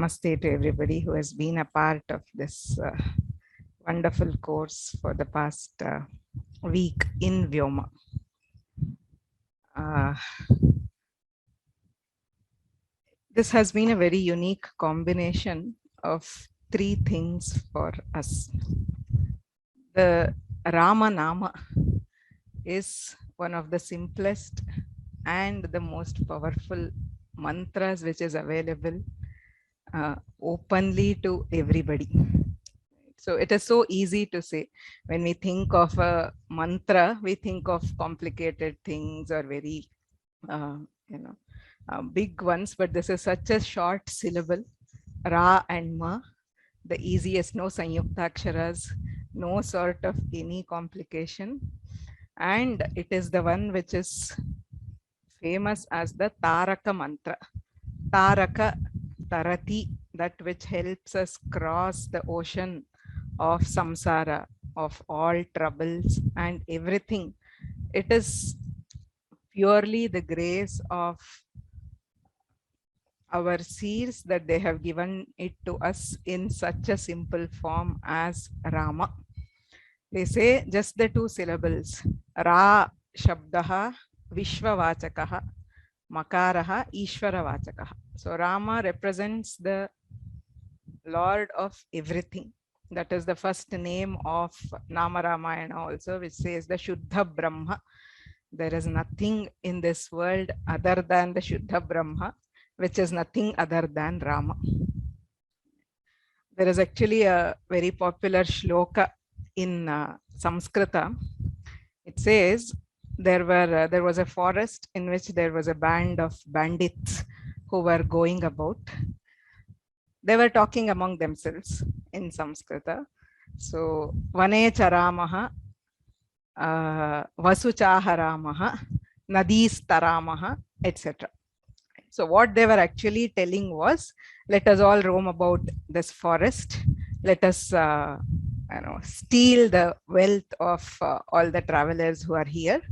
Namaste to everybody who has been a part of this wonderful course for the past week in Vyoma. This has been a very unique combination of three things for us. The Rama Nama is one of the simplest and the most powerful mantras which is available openly to everybody. So it is so easy to say. When we think of a mantra, we think of complicated things or very, big ones. But this is such a short syllable, Ra and Ma, the easiest, no sanyuktaksharas, no sort of any complication. And it is the one which is famous as the Taraka mantra. Taraka, Tarati, that which helps us cross the ocean of samsara, of all troubles and everything. It is purely the grace of our seers that they have given it to us in such a simple form as Rama. They say just the two syllables, Ra Shabdaha Vishwavachakaha Makaraha Ishwaravachakaha. So Rama represents the Lord of everything. That is the first name of Nama-Ramayana also, which says the Shuddha Brahma. There is nothing in this world other than the Shuddha Brahma, which is nothing other than Rama. There is actually a very popular shloka in Sanskrita. It says there was a forest in which there was a band of bandits who were going about. They were talking among themselves in Sanskrita. So, Vane charamaha, Vasuchaharamaha, Nadistaramaha, etc. So, what they were actually telling was, let us all roam about this forest. Let us steal the wealth of all the travelers who are here.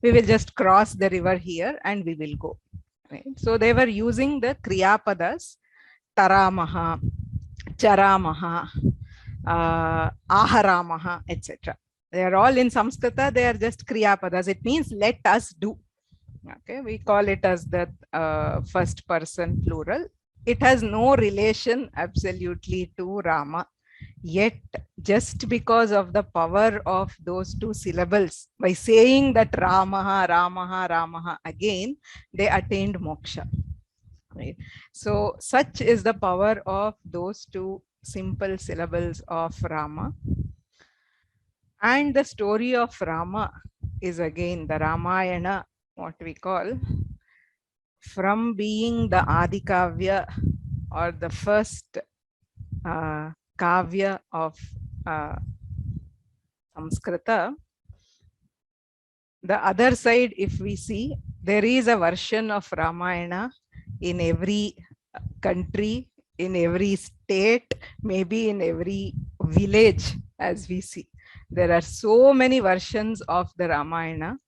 We will just cross the river here and we will go. Right? So, they were using the Kriyapadas, Taramaha, Charamaha, Aharamaha, etc. They are all in Sanskrita, they are just Kriyapadas. It means let us do. Okay, we call it as the first person plural. It has no relation absolutely to Rama. Yet, just because of the power of those two syllables, by saying that Ramaha, Ramaha, Ramaha again, they attained moksha. Right. So such is the power of those two simple syllables of Rama. And the story of Rama is again the Ramayana, what we call, from being the Adi Kavya or the first Kavya of Sanskrita. The other side, if we see, there is a version of Ramayana in every country, in every state, maybe in every village, as we see. There are so many versions of the Ramayana.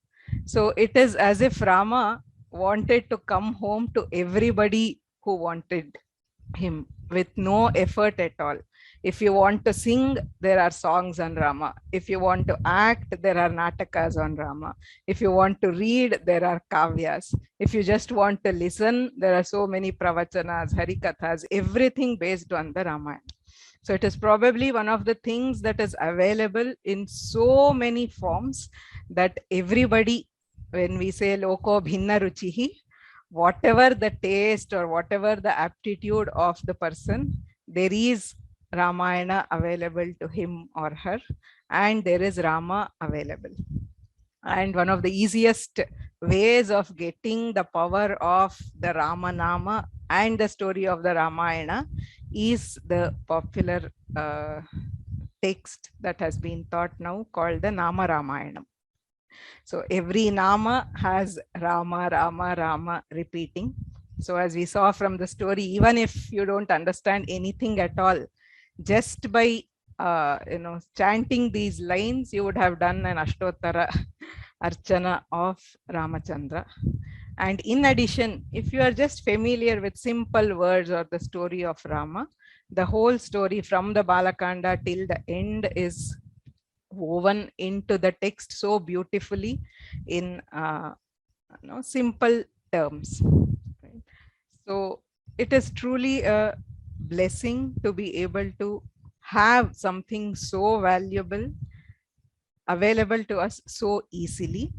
So it is as if Rama wanted to come home to everybody who wanted him with no effort at all. If you want to sing, there are songs on Rama. If you want to act, there are natakas on Rama. If you want to read, there are kavyas. If you just want to listen, there are so many pravachanas, harikathas, everything based on the Ramayana. So it is probably one of the things that is available in so many forms that everybody, when we say loko bhinna ruchihi, whatever the taste or whatever the aptitude of the person, there is Ramayana available to him or her, and there is Rama available. And one of the easiest ways of getting the power of the Rama Nama and the story of the Ramayana is the popular text that has been taught now called the Nama-Ramayanam. So every Nama has Rama, Rama, Rama repeating. So as we saw from the story, even if you don't understand anything at all, just by chanting these lines, you would have done an Ashtottara Archana of Ramachandra. And in addition, if you are just familiar with simple words or the story of Rama, the whole story from the Balakanda till the end is woven into the text so beautifully in simple terms. Right? So it is truly a blessing to be able to have something so valuable available to us so easily.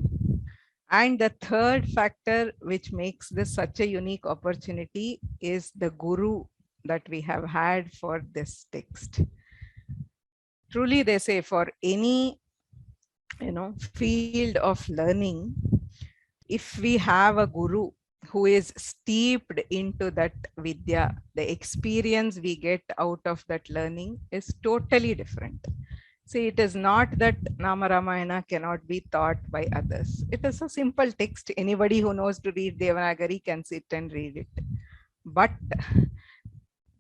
And the third factor which makes this such a unique opportunity is the guru that we have had for this text. Truly, they say for any field of learning, if we have a guru who is steeped into that vidya, the experience we get out of that learning is totally different. See, it is not that Nama Ramayana cannot be taught by others. It is a simple text. Anybody who knows to read Devanagari can sit and read it. But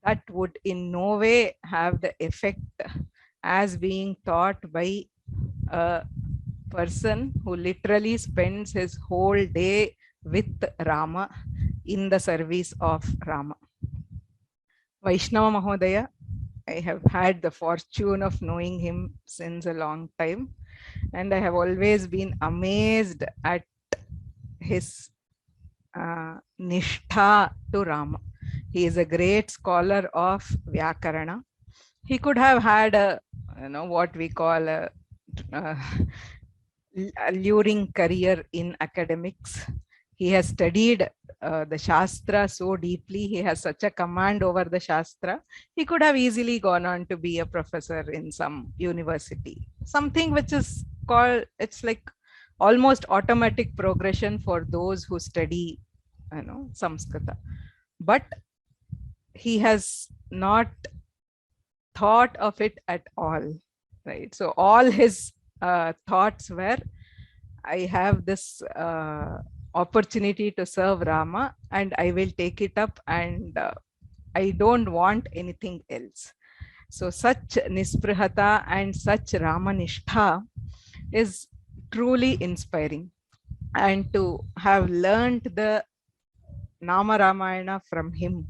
that would in no way have the effect as being taught by a person who literally spends his whole day with Rama in the service of Rama. Vaishnava Mahodaya, I have had the fortune of knowing him since a long time, and I have always been amazed at his nishtha to Rama. He is a great scholar of Vyakarana. He could have had a, what we call a alluring career in academics. He has studied the Shastra so deeply. He has such a command over the Shastra. He could have easily gone on to be a professor in some university. Something which is called, it's like almost automatic progression for those who study, Samskrita. But he has not thought of it at all, right? So all his thoughts were, I have this opportunity to serve Rama and I will take it up, and I don't want anything else. So such nisprihata and such Ramanishtha is truly inspiring. And to have learned the Nama Ramayana from him,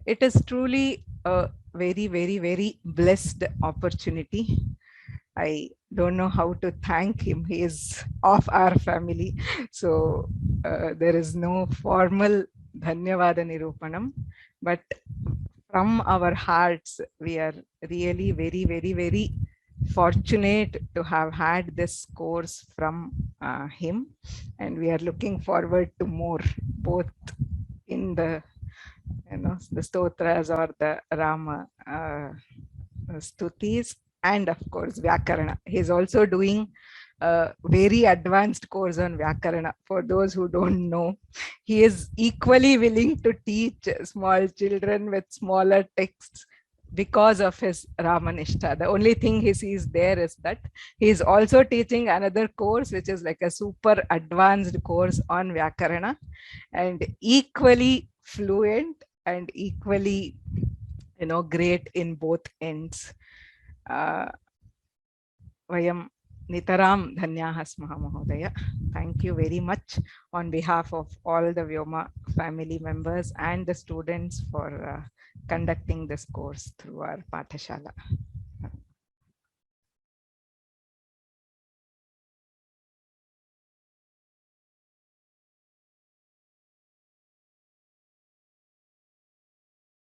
it is truly a very, very, very blessed opportunity. I don't know how to thank him. He is of our family. So there is no formal Dhanyavada Nirupanam, but from our hearts, we are really very, very, very fortunate to have had this course from him. And we are looking forward to more, both in the the stotras or the Rama stutis, and of course Vyakarana. He is also doing a very advanced course on Vyakarana. For those who don't know, he is equally willing to teach small children with smaller texts because of his Ramanishta. The only thing he sees there is that he is also teaching another course, which is like a super advanced course on Vyakarana, and equally fluent and equally great in both ends. Vayam Nitaram Dhanyaha Smaha Mahodaya. Thank you very much on behalf of all the Vyoma family members and the students for conducting this course through our Pathashala.